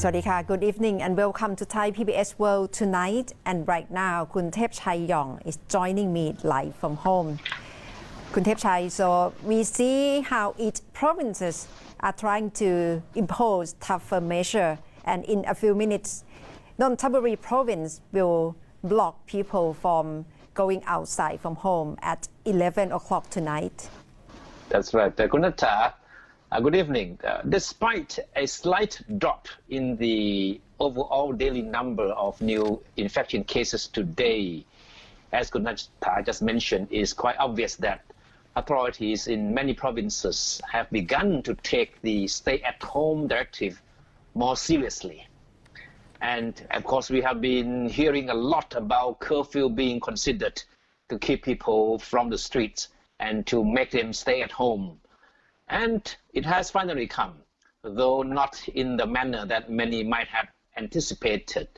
สวัสดีค่ะ Good evening and welcome to Thai PBS World tonight. And right now, คุณเทพชัย Yong is joining me live from home. คุณเทพชัย so we see how each provinces are trying to impose tougher measure, and in a few minutes, Nonthaburi province will block people from going outside from home at 11 o'clock tonight. That's right. Kunata, good evening. Despite a slight drop in the overall daily number of new infection cases today, as Kunata just mentioned, it is quite obvious that authorities in many provinces have begun to take the stay-at-home directive more seriously. And of course, we have been hearing a lot about curfew being considered to keep people from the streets and to make them stay at home. And it has finally come, though not in the manner that many might have anticipated.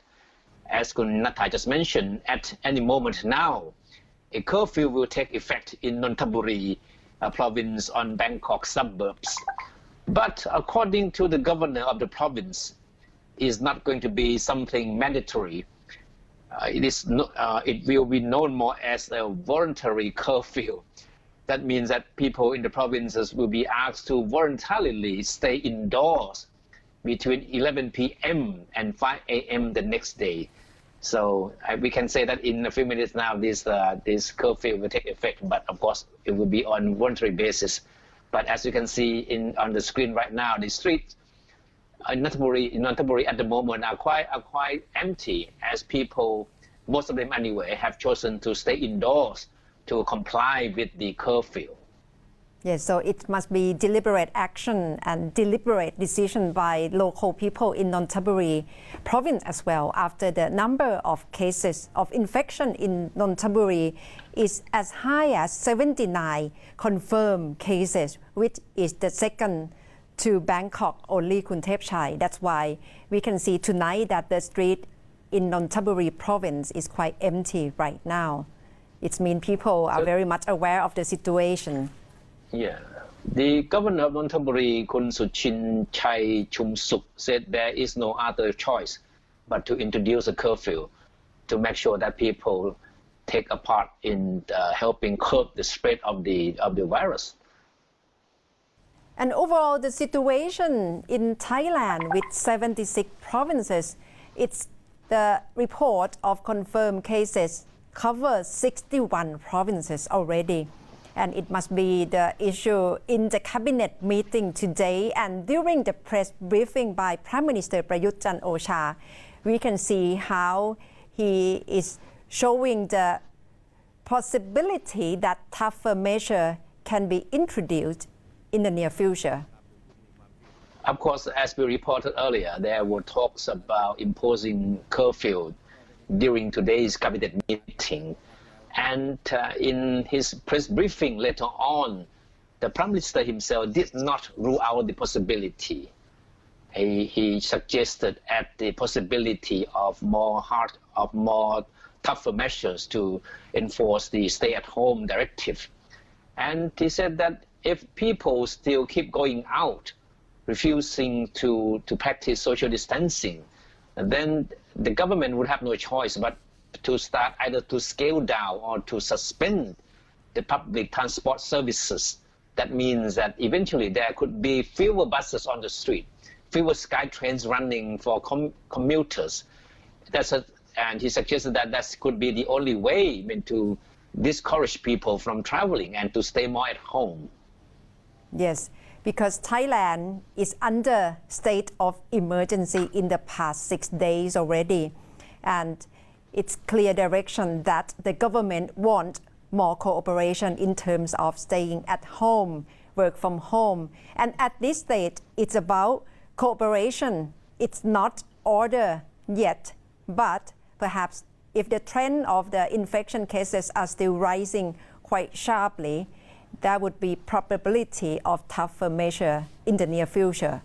As Kunata just mentioned, at any moment now, a curfew will take effect in Nonthaburi province on Bangkok suburbs. But according to the governor of the province, it is not going to be something mandatory. It will be known more as a voluntary curfew. That means that people in the provinces will be asked to voluntarily stay indoors between 11 p.m. and 5 a.m. the next day. So we can say that in a few minutes now, this curfew will take effect, but of course it will be on voluntary basis. But as you can see on the screen right now, the streets in Nonthaburi at the moment are quite empty, as people, most of them anyway, have chosen to stay indoors to comply with the curfew. Yes, so it must be deliberate action and deliberate decision by local people in Nonthaburi province as well, after the number of cases of infection in Nonthaburi is as high as 79 confirmed cases, which is the second to Bangkok only, Kun Thep Chai. That's why we can see tonight that the street in Nonthaburi province is quite empty right now. It means people are very much aware of the situation. Yeah. The governor of Nonthaburi, Kun Suchin Chai Chumsuk, said there is no other choice but to introduce a curfew to make sure that people take a part in helping curb the spread of the virus. And overall, the situation in Thailand with 76 provinces, it's the report of confirmed cases covers 61 provinces already. And it must be the issue in the cabinet meeting today. And during the press briefing by Prime Minister Prayut Chan-o-cha, we can see how he is showing the possibility that tougher measure can be introduced in the near future. Of course, as we reported earlier, there were talks about imposing curfew during today's cabinet meeting. And in his press briefing later on, the Prime Minister himself did not rule out the possibility. He suggested at the possibility of more tougher measures to enforce the stay-at-home directive. And he said that if people still keep going out, refusing to practice social distancing, then the government would have no choice but to start either to scale down or to suspend the public transport services. That means that eventually there could be fewer buses on the street, fewer sky trains running for commuters. And he suggested that that could be the only way to discourage people from traveling and to stay more at home. Yes, because Thailand is under state of emergency in the past 6 days already. And it's clear direction that the government want more cooperation in terms of staying at home, work from home. And at this stage, it's about cooperation. It's not order yet, but perhaps if the trend of the infection cases are still rising quite sharply, there would be probability of tougher measure in the near future.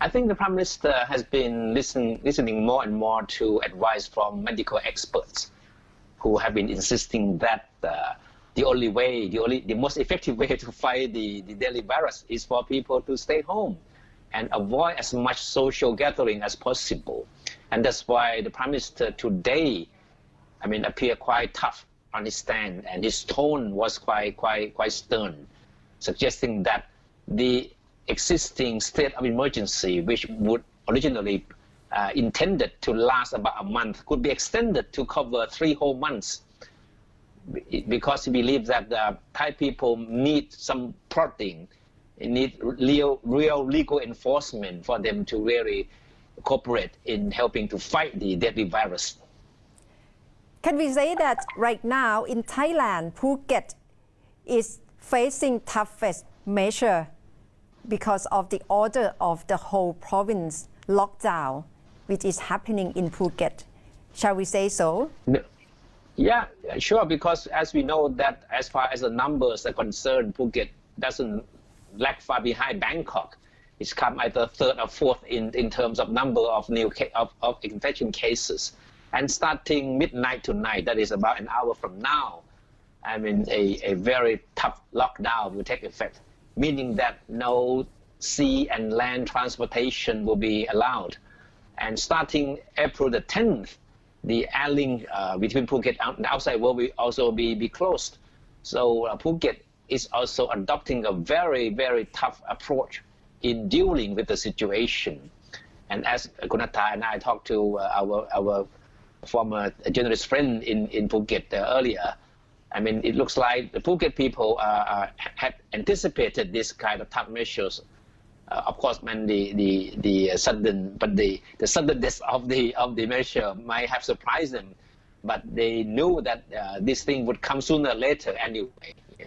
I think the Prime Minister has been listening more and more to advice from medical experts who have been insisting that the most effective way to fight the deadly virus is for people to stay home and avoid as much social gathering as possible. And that's why the Prime Minister today, appeared quite tough on his stand, and his tone was quite stern, suggesting that the existing state of emergency, which would originally intended to last about a month, could be extended to cover 3 whole months, because he believes that the Thai people need some prodding, need real legal enforcement for them to really cooperate in helping to fight the deadly virus. Can we say that right now in Thailand, Phuket is facing toughest measure because of the order of the whole province lockdown, which is happening in Phuket? Shall we say so? No. Yeah, sure, because as we know that as far as the numbers are concerned, Phuket doesn't lag far behind Bangkok. It's come either third or fourth in terms of number of of infection cases. And starting midnight tonight, that is about an hour from now, a very tough lockdown will take effect, meaning that no sea and land transportation will be allowed. And starting April the 10th, the air link between Phuket and the outside world will also be closed. So Phuket is also adopting a very tough approach in dealing with the situation. And as Kunata and I talked to our former journalist friend in Phuket earlier, it looks like the Phuket people had anticipated this kind of tough measures. Of course, the suddenness of the measure might have surprised them, but they knew that this thing would come sooner or later anyway. Yeah.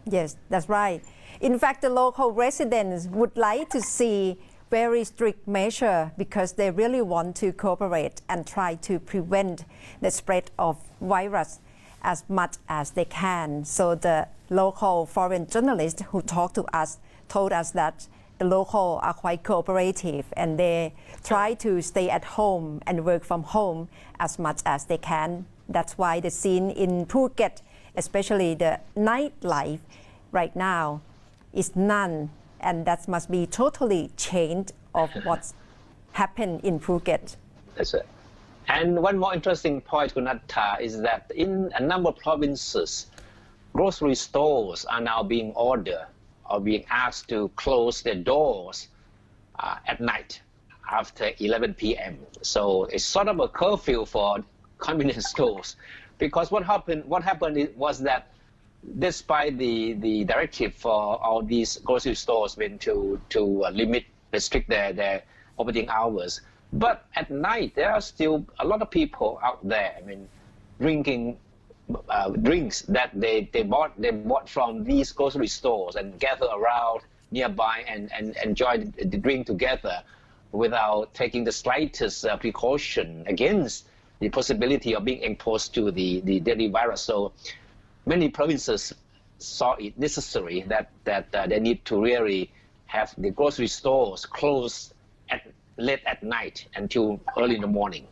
Yes, that's right. In fact, the local residents would like to see very strict measure because they really want to cooperate and try to prevent the spread of virus as much as they can. So the local foreign journalists who talked to us told us that the local are quite cooperative and they try to stay at home and work from home as much as they can. That's why the scene in Phuket, especially the nightlife right now, is none, and that must be totally changed of what's happened in Phuket. That's it. And one more interesting point, Kunata, is that in a number of provinces, grocery stores are now being ordered or being asked to close their doors at night after 11 p.m. So it's sort of a curfew for convenience stores, because what happened was that despite the directive for all these grocery stores been to restrict their operating hours, but at night there are still a lot of people out there, drinking drinks that they bought from these grocery stores and gather around nearby and enjoy the drink together without taking the slightest precaution against the possibility of being exposed to the deadly virus. So many provinces saw it necessary that they need to really have the grocery stores closed late at night until early in the morning.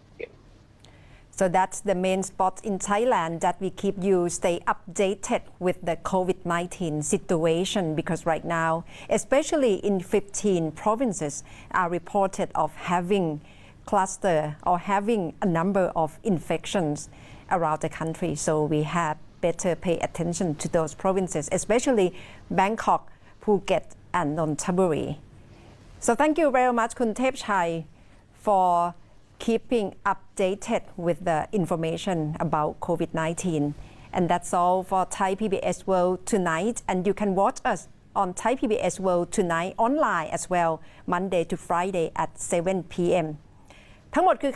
So that's the main spot in Thailand that we keep you stay updated with the COVID-19 situation, because right now, especially in 15 provinces, are reported of having cluster or having a number of infections around the country. So we have better pay attention to those provinces, especially Bangkok, Phuket, and Nonthaburi. So thank you very much, Kun Thepchai, for keeping updated with the information about COVID-19. And that's all for Thai PBS World Tonight. And you can watch us on Thai PBS World Tonight online as well, Monday to Friday at 7 p.m. ทั้งหมดคือ